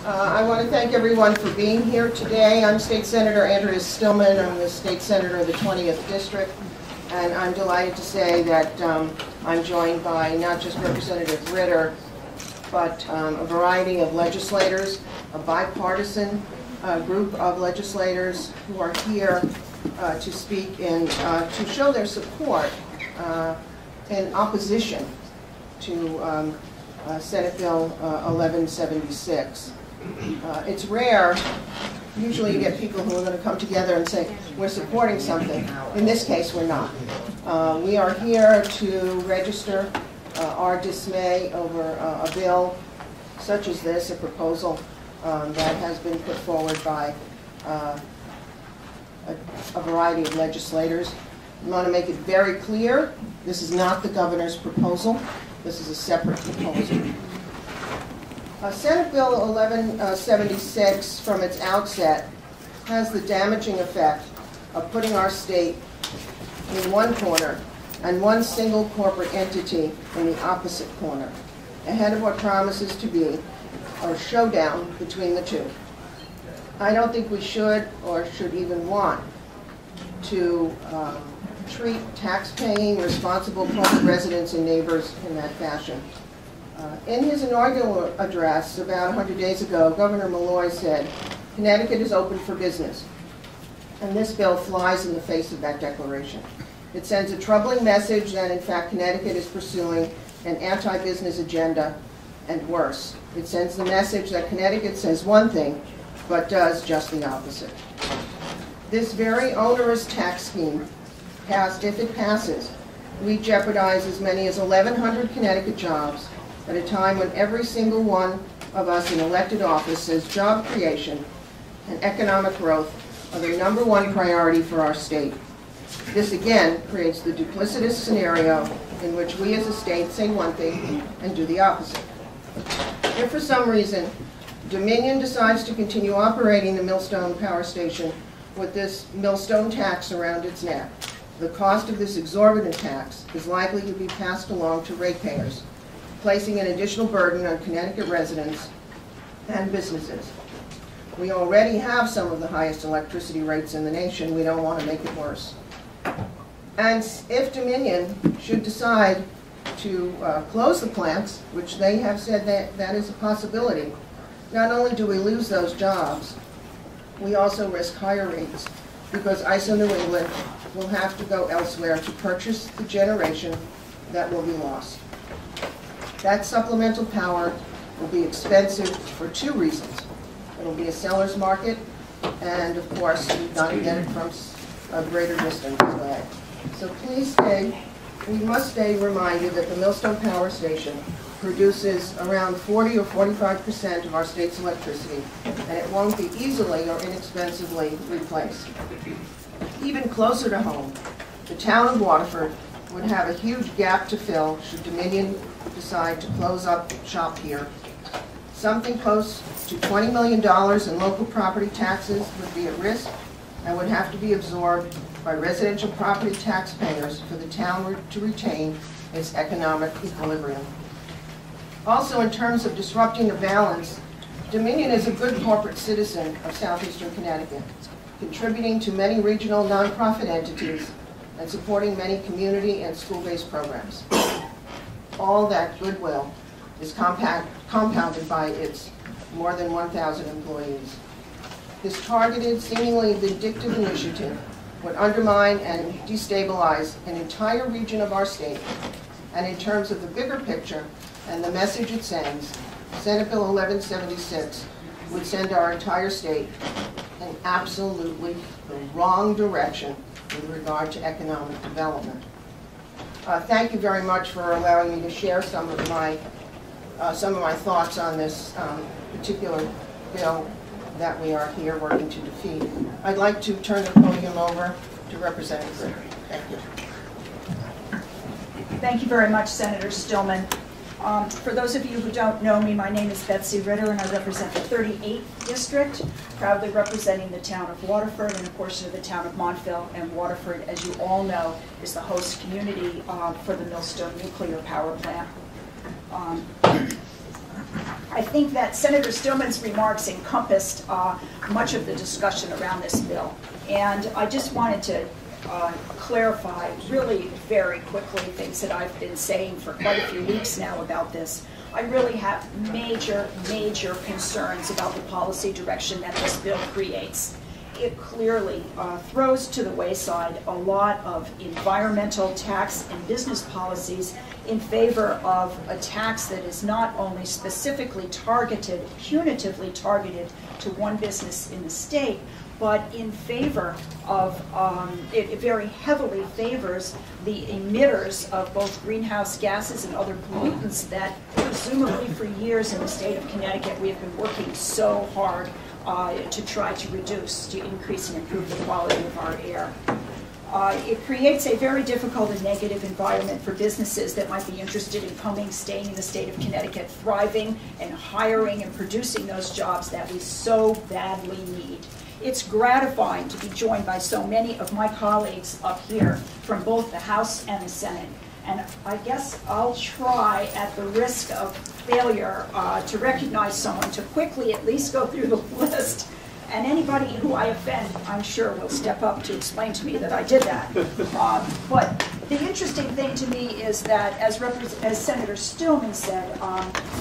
I want to thank everyone for being here today. I'm State Senator Andrea Stillman. I'm the State Senator of the 20th District, and I'm delighted to say that I'm joined by not just Representative Ritter, but a variety of legislators, a bipartisan group of legislators who are here to speak and to show their support in opposition to Senate Bill 1176. It's rare. Usually you get people who are going to come together and say, we're supporting something. In this case, we're not. We are here to register our dismay over a bill such as this, a proposal that has been put forward by a variety of legislators. I want to make it very clear, this is not the governor's proposal. This is a separate proposal. Senate Bill 1176, from its outset, has the damaging effect of putting our state in one corner and one single corporate entity in the opposite corner, ahead of what promises to be a showdown between the two. I don't think we should or should even want to treat tax-paying, responsible public residents and neighbors in that fashion. In his inaugural address about 100 days ago, Governor Malloy said, Connecticut is open for business. And this bill flies in the face of that declaration. It sends a troubling message that, in fact, Connecticut is pursuing an anti-business agenda, and worse. It sends the message that Connecticut says one thing, but does just the opposite. This very onerous tax scheme, if it passes, we jeopardize as many as 1,100 Connecticut jobs at a time when every single one of us in elected office says job creation and economic growth are the #1 priority for our state. This again creates the duplicitous scenario in which we as a state say one thing and do the opposite. If for some reason Dominion decides to continue operating the Millstone Power Station with this millstone tax around its neck, the cost of this exorbitant tax is likely to be passed along to ratepayers, placing an additional burden on Connecticut residents and businesses. We already have some of the highest electricity rates in the nation. We don't want to make it worse. And if Dominion should decide to close the plants, which they have said that is a possibility, not only do we lose those jobs, we also risk higher rates because ISO New England will have to go elsewhere to purchase the generation that will be lost. That supplemental power will be expensive for two reasons. It'll be a seller's market, and of course, you've got to get it from a greater distance away. So please we must stay reminded that the Millstone Power Station produces around 40 or 45% of our state's electricity, and it won't be easily or inexpensively replaced. Even closer to home, the town of Waterford would have a huge gap to fill should Dominion decide to close up shop here. Something close to $20 million in local property taxes would be at risk and would have to be absorbed by residential property taxpayers for the town to retain its economic equilibrium. Also, in terms of disrupting the balance, Dominion is a good corporate citizen of southeastern Connecticut, contributing to many regional nonprofit entities and supporting many community and school-based programs. All that goodwill is compounded by its more than 1,000 employees. This targeted, seemingly vindictive initiative would undermine and destabilize an entire region of our state, and in terms of the bigger picture and the message it sends, Senate Bill 1176 would send our entire state in absolutely the wrong direction with regard to economic development. Thank you very much for allowing me to share some of my thoughts on this particular bill that we are here working to defeat. I'd like to turn the podium over to Representative Ritter. Thank you. Thank you very much, Senator Stillman. For those of you who don't know me, my name is Betsy Ritter, and I represent the 38th District, proudly representing the town of Waterford and a portion of the town of Montville. And Waterford, as you all know, is the host community for the Millstone nuclear power plant. I think that Senator Stillman's remarks encompassed much of the discussion around this bill. And I just wanted to clarify really very quickly things that I've been saying for quite a few weeks now about this. I really have major concerns about the policy direction that this bill creates. It clearly throws to the wayside a lot of environmental tax and business policies in favor of a tax that is not only specifically targeted, punitively targeted to one business in the state, but in favor of, it very heavily favors the emitters of both greenhouse gases and other pollutants that presumably for years in the state of Connecticut we have been working so hard to try to reduce, to increase and improve the quality of our air. It creates a very difficult and negative environment for businesses that might be interested in coming, staying in the state of Connecticut, thriving and hiring and producing those jobs that we so badly need. It's gratifying to be joined by so many of my colleagues up here from both the House and the Senate. And I guess I'll try, at the risk of failure, to recognize someone, to quickly at least go through the list. And anybody who I offend, I'm sure, will step up to explain to me that I did that. But the interesting thing to me is that, as Senator Stillman said,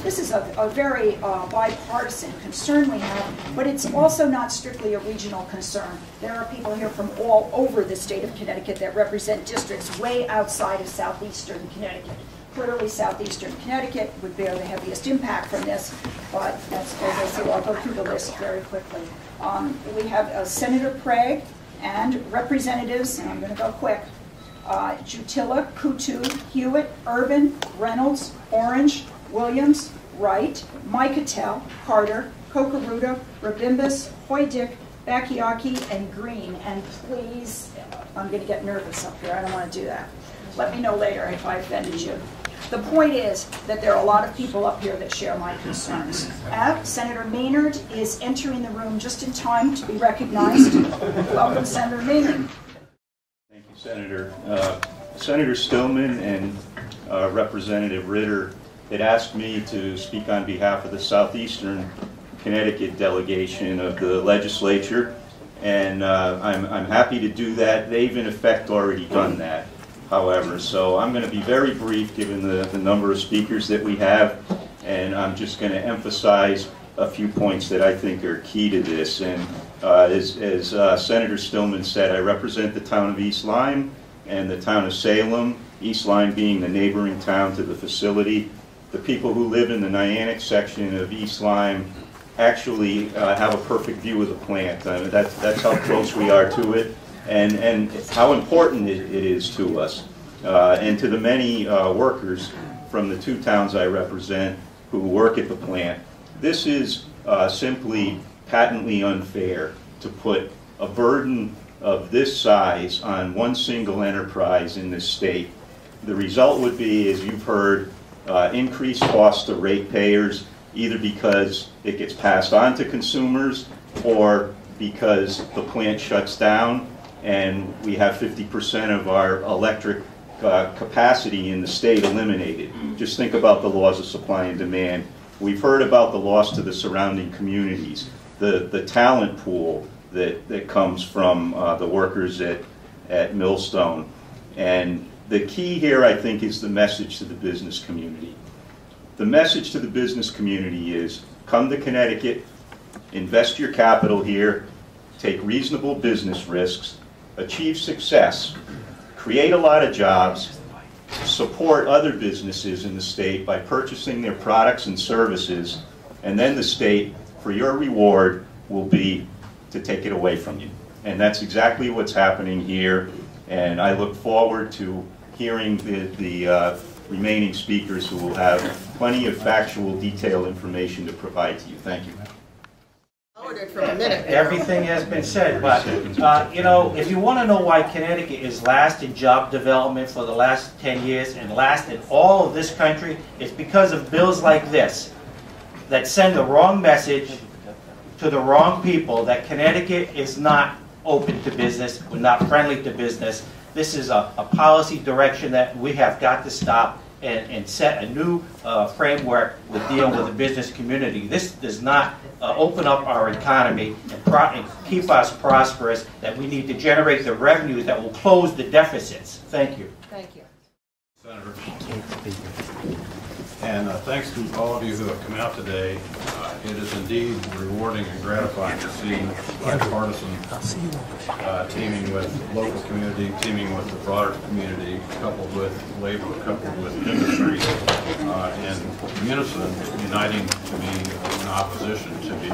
this is a very bipartisan concern we have, but it's also not strictly a regional concern. There are people here from all over the state of Connecticut that represent districts way outside of southeastern Connecticut. Clearly, southeastern Connecticut would bear the heaviest impact from this, but as I said, I'll go through the list very quickly. We have Senator Craig and representatives, and I'm going to go quick, Jutila, Coutu, Hewitt, Urban, Reynolds, Orange, Williams, Wright, Mikatel, Carter, Kokaruda, Rabimbus, Hoydick, Bakayaki, and Green. And please, I'm going to get nervous up here. I don't want to do that. Let me know later if I offended you. The point is that there are a lot of people up here that share my concerns. Senator Maynard is entering the room just in time to be recognized. Welcome, Senator Maynard. Thank you, Senator. Senator Stillman and Representative Ritter had asked me to speak on behalf of the Southeastern Connecticut delegation of the legislature, and I'm happy to do that. They've in effect already done that, however, so I'm going to be very brief given the number of speakers that we have, and I'm just going to emphasize a few points that I think are key to this. And as Senator Stillman said, I represent the town of East Lyme and the town of Salem, East Lyme being the neighboring town to the facility. The people who live in the Niantic section of East Lyme actually have a perfect view of the plant. That's how close we are to it, and how important it is to us, and to the many workers from the two towns I represent who work at the plant. This is simply patently unfair to put a burden of this size on one single enterprise in this state. The result would be, as you've heard, increased costs to ratepayers, either because it gets passed on to consumers or because the plant shuts down and we have 50% of our electric capacity in the state eliminated. Just think about the laws of supply and demand. We've heard about the loss to the surrounding communities, the talent pool that comes from the workers at Millstone. And the key here, I think, is the message to the business community. The message to the business community is, come to Connecticut, invest your capital here, take reasonable business risks, achieve success, create a lot of jobs, support other businesses in the state by purchasing their products and services, and then the state, for your reward, will be to take it away from you. And that's exactly what's happening here, and I look forward to hearing the remaining speakers who will have plenty of factual, detailed information to provide to you. Thank you. For a minute. Everything has been said, but you know, if you want to know why Connecticut is last in job development for the last 10 years and last in all of this country, it's because of bills like this that send the wrong message to the wrong people that Connecticut is not open to business, we're not friendly to business. This is a policy direction that we have got to stop. and set a new framework with dealing with the business community. This does not open up our economy and keep us prosperous, that we need to generate the revenues that will close the deficits. Thank you. Thank you. Senator. And thanks to all of you who have come out today. It is indeed rewarding and gratifying to see bipartisan teaming with local community, teaming with the broader community, coupled with labor, coupled with industry, in unison, uniting to be in opposition to the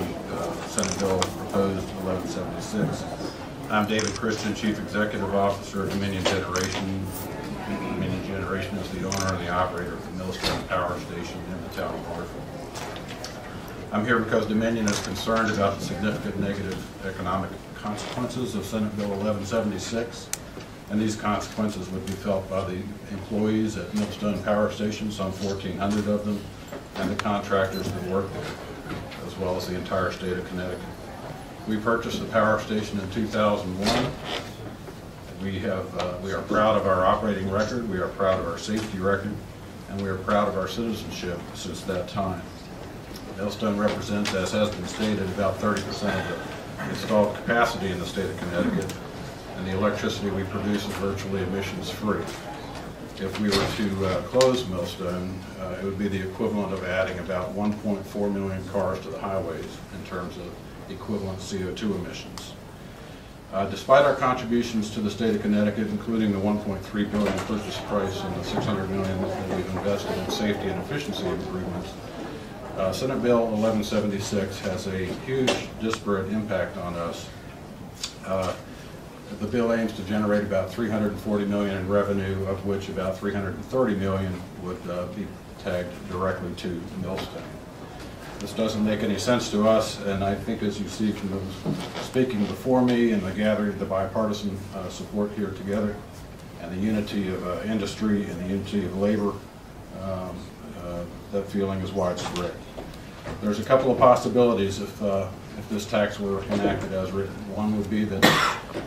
Senate bill proposed 1176. I'm David Christian, Chief Executive Officer of Dominion Generation. Dominion Generation is the owner and the operator of the Millstone Power Station in the town of Waterford. I'm here because Dominion is concerned about the significant negative economic consequences of Senate Bill 1176, and these consequences would be felt by the employees at Millstone Power Station, some 1,400 of them, and the contractors that work there, as well as the entire state of Connecticut. We purchased the power station in 2001. We are proud of our operating record, we are proud of our safety record, and we are proud of our citizenship since that time. Millstone represents, as has been stated, about 30% of the installed capacity in the state of Connecticut, and the electricity we produce is virtually emissions-free. If we were to close Millstone, it would be the equivalent of adding about 1.4 million cars to the highways in terms of equivalent CO2 emissions. Despite our contributions to the state of Connecticut, including the $1.3 billion purchase price and the $600 million that we've invested in safety and efficiency improvements, Senate Bill 1176 has a huge disparate impact on us. The bill aims to generate about $340 million in revenue, of which about $330 million would be tagged directly to Millstone. This doesn't make any sense to us, and I think, as you see from those speaking before me and the gathering, the bipartisan support here together, and the unity of industry and the unity of labor, that feeling is widespread. There's a couple of possibilities if this tax were enacted as written. One would be that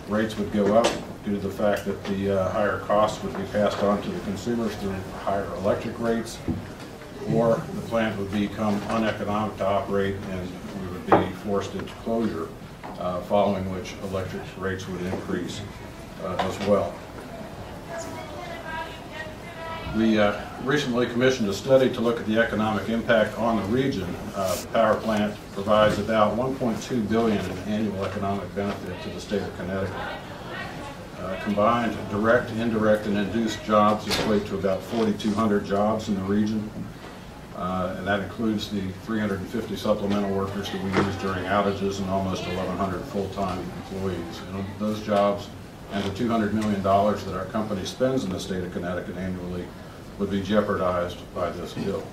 rates would go up due to the fact that the higher costs would be passed on to the consumers through higher electric rates, or the plant would become uneconomic to operate and we would be forced into closure, following which electric rates would increase as well. We recently commissioned a study to look at the economic impact on the region. The power plant provides about $1.2 billion in annual economic benefit to the state of Connecticut. Combined direct, indirect, and induced jobs equate to about 4,200 jobs in the region. And that includes the 350 supplemental workers that we use during outages and almost 1,100 full-time employees. And those jobs and the $200 million that our company spends in the state of Connecticut annually would be jeopardized by this bill.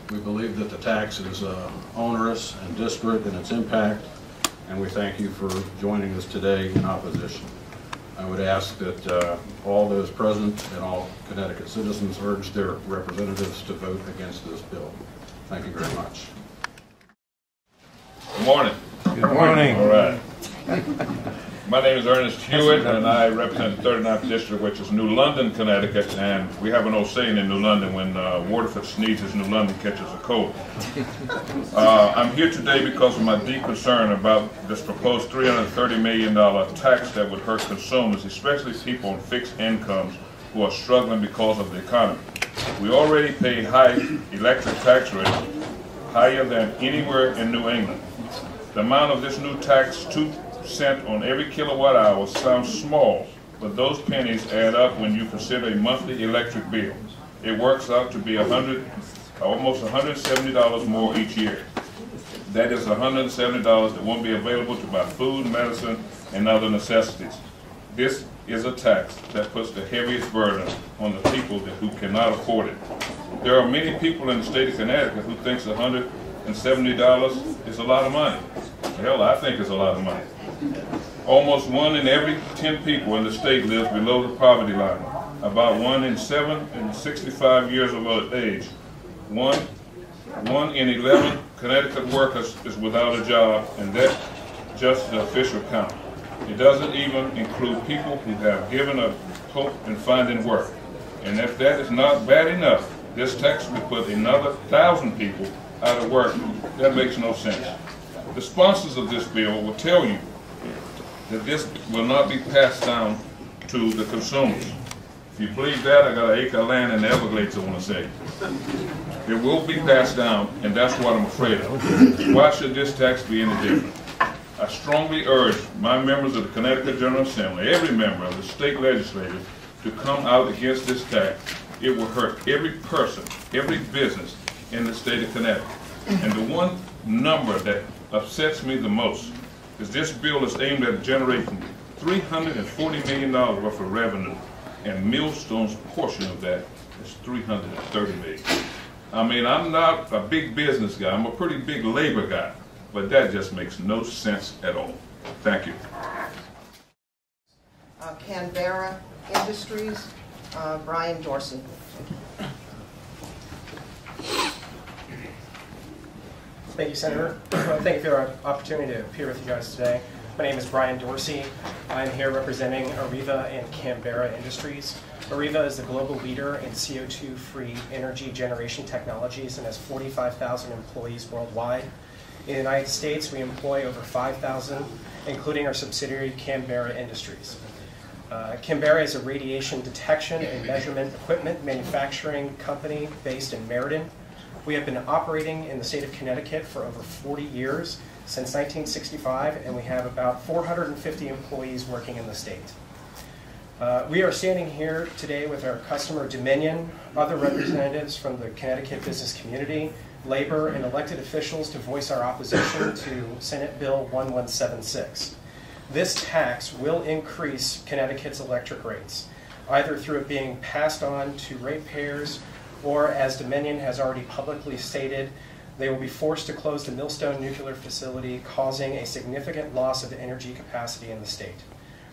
We believe that the tax is onerous and disparate in its impact, and we thank you for joining us today in opposition. I would ask that all those present and all Connecticut citizens urge their representatives to vote against this bill. Thank you very much. Good morning. Good morning. All right. My name is Ernest Hewitt, and I represent the 39th District, which is New London, Connecticut, and we have an old saying in New London, when Waterford sneezes, New London catches a cold. I'm here today because of my deep concern about this proposed $330 million tax that would hurt consumers, especially people on fixed incomes who are struggling because of the economy. We already pay high electric tax rates, higher than anywhere in New England. The amount of this new tax, 2 cents on every kilowatt hour, sounds small, but those pennies add up when you consider a monthly electric bill. It works out to be almost $170 more each year. That is $170 that won't be available to buy food, medicine, and other necessities. This is a tax that puts the heaviest burden on the people who cannot afford it. There are many people in the state of Connecticut who thinks $170 is a lot of money. Hell, I think it's a lot of money. Almost 1 in every 10 people in the state lives below the poverty line. About 1 in 7 and 65 years of age. 1 in 11 Connecticut workers is without a job, and that's just the official count. It doesn't even include people who have given up hope in finding work. And if that is not bad enough, this tax will put another 1,000 people out of work. That makes no sense. The sponsors of this bill will tell you that this will not be passed down to the consumers. If you believe that, I got an acre of land in the Everglades, I want to say. It will be passed down, and that's what I'm afraid of. Why should this tax be any different? I strongly urge my members of the Connecticut General Assembly, every member of the state legislature, to come out against this tax. It will hurt every person, every business in the state of Connecticut. And the one number that upsets me the most is this bill is aimed at generating $340 million worth of revenue, and Millstone's portion of that is $330 million. I mean, I'm not a big business guy, I'm a pretty big labor guy, but that just makes no sense at all. Thank you. Canberra Industries, Bryan Dorsey. Thank you, Senator. Thank you for the opportunity to appear with you guys today. My name is Bryan Dorsey. I'm here representing Arriva and Canberra Industries. Arriva is the global leader in CO2-free energy generation technologies and has 45,000 employees worldwide. In the United States, we employ over 5,000, including our subsidiary Canberra Industries. Canberra is a radiation detection and measurement equipment manufacturing company based in Meriden. We have been operating in the state of Connecticut for over 40 years, since 1965, and we have about 450 employees working in the state. We are standing here today with our customer Dominion, other representatives from the Connecticut business community, labor, and elected officials to voice our opposition to Senate Bill 1176. This tax will increase Connecticut's electric rates, either through it being passed on to ratepayers, or as Dominion has already publicly stated, they will be forced to close the Millstone nuclear facility, causing a significant loss of energy capacity in the state.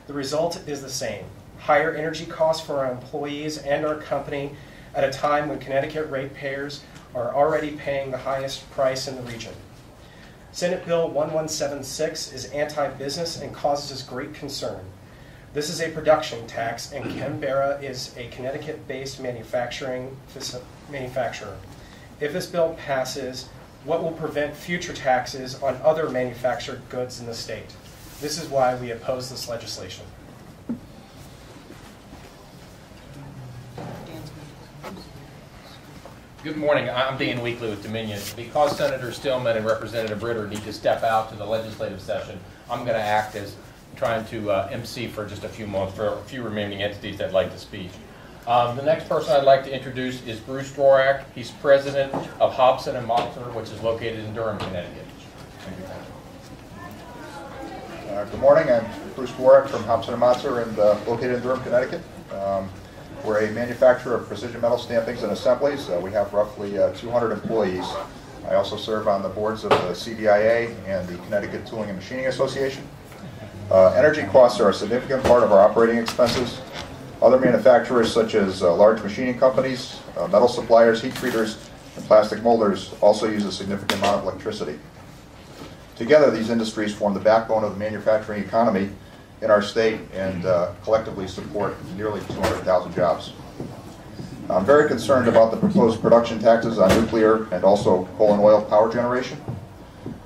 The result is the same: higher energy costs for our employees and our company at a time when Connecticut ratepayers are already paying the highest price in the region. Senate Bill 1176 is anti-business and causes us great concern. This is a production tax, and Canberra is a Connecticut-based manufacturer. If this bill passes, what will prevent future taxes on other manufactured goods in the state? This is why we oppose this legislation. Good morning. I'm Dan Weekly with Dominion. Because Senator Stillman and Representative Ritter need to step out to the legislative session, I'm going to act as trying to MC for just a few moments for a few remaining entities that'd like to speak. The next person I'd like to introduce is Bruce Dworak. He's president of Hobson and Motzer, which is located in Durham, Connecticut. Good morning. I'm Bruce Dworak from Hobson and Motzer, and located in Durham, Connecticut. We're a manufacturer of precision metal stampings and assemblies. We have roughly 200 employees. I also serve on the boards of the CBIA and the Connecticut Tooling and Machining Association. Energy costs are a significant part of our operating expenses. Other manufacturers, such as large machining companies, metal suppliers, heat treaters, and plastic molders, also use a significant amount of electricity. Together, these industries form the backbone of the manufacturing economy in our state and collectively support nearly 200,000 jobs. I'm very concerned about the proposed production taxes on nuclear and also coal and oil power generation.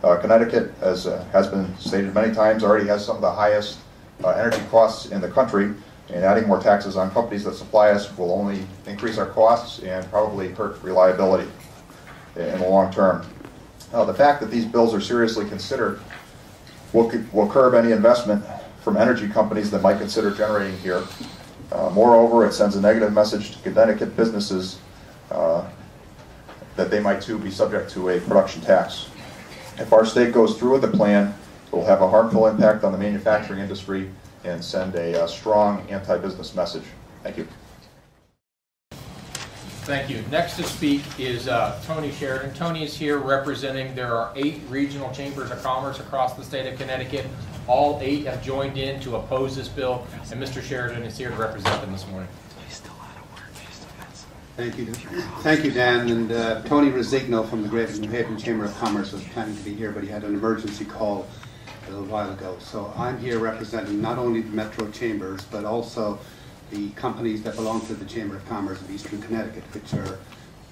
Connecticut, as has been stated many times, already has some of the highest energy costs in the country, and adding more taxes on companies that supply us will only increase our costs and probably hurt reliability in the long term. The fact that these bills are seriously considered will curb any investment from energy companies that might consider generating here. Moreover, it sends a negative message to Connecticut businesses that they might too be subject to a production tax. If our state goes through with the plan, it will have a harmful impact on the manufacturing industry and send a strong anti-business message. Thank you. Thank you. Next to speak is Tony Sheridan. Tony is here representing, there are 8 regional chambers of commerce across the state of Connecticut. All 8 have joined in to oppose this bill, and Mr. Sheridan is here to represent them this morning. Thank you. Thank you, Dan. And Tony Resigno from the Greater New Haven Chamber of Commerce was planning to be here, but he had an emergency call a little while ago. So I'm here representing not only the Metro Chambers, but also the companies that belong to the Chamber of Commerce of Eastern Connecticut, which are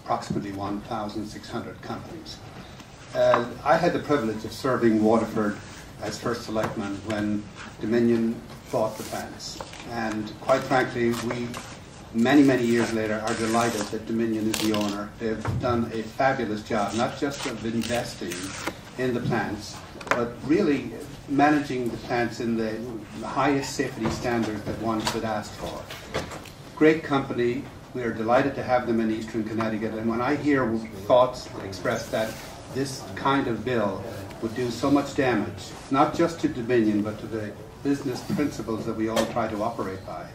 approximately 1,600 companies. I had the privilege of serving Waterford as first selectman when Dominion bought the plants. And quite frankly, we, many years later, are delighted that Dominion is the owner. They've done a fabulous job, not just of investing in the plants, but really managing the plants in the highest safety standards that one could ask for. Great company. We are delighted to have them in Eastern Connecticut. And when I hear thoughts expressed that this kind of bill would do so much damage, not just to Dominion, but to the business principles that we all try to operate by,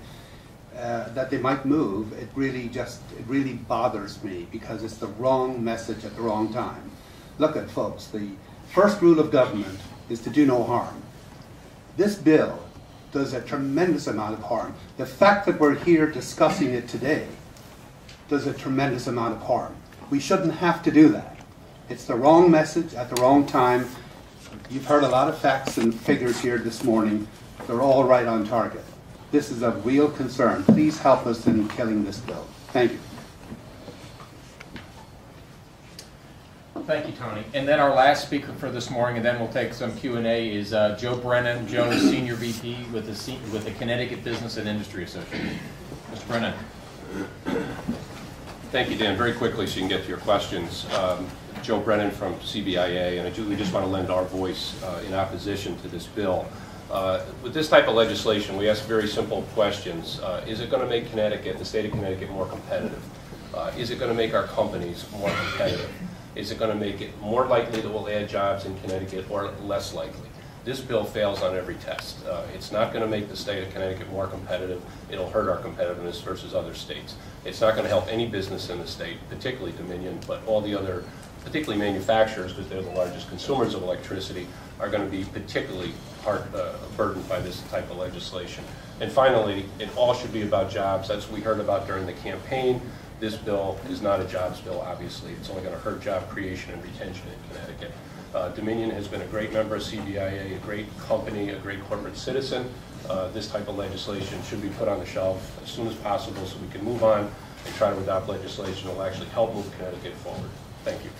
that they might move, it really bothers me, because it's the wrong message at the wrong time. Look at, folks, the first rule of government is to do no harm. This bill does a tremendous amount of harm. The fact that we're here discussing it today does a tremendous amount of harm. We shouldn't have to do that. It's the wrong message at the wrong time. You've heard a lot of facts and figures here this morning. They're all right on target. This is of real concern. Please help us in killing this bill. Thank you. Thank you, Tony. And then our last speaker for this morning, and then we'll take some Q&A, is Joe Brennan. Joe is Senior VP with the Connecticut Business and Industry Association. Mr. Brennan. Thank you, Dan. Very quickly so you can get to your questions. Joe Brennan from CBIA, and we just want to lend our voice in opposition to this bill. With this type of legislation, we ask very simple questions. Is it going to make Connecticut, the state of Connecticut, more competitive? Is it going to make our companies more competitive? Is it going to make it more likely that we'll add jobs in Connecticut or less likely? This bill fails on every test. It's not going to make the state of Connecticut more competitive. It'll hurt our competitiveness versus other states. It's not going to help any business in the state, particularly Dominion, but all the other, particularly manufacturers, because they're the largest consumers of electricity, are going to be particularly burdened by this type of legislation. And finally, it all should be about jobs. That's what we heard about during the campaign. This bill is not a jobs bill, obviously. It's only going to hurt job creation and retention in Connecticut. Dominion has been a great member of CBIA, a great company, a great corporate citizen. This type of legislation should be put on the shelf as soon as possible so we can move on and try to adopt legislation that will actually help move Connecticut forward. Thank you.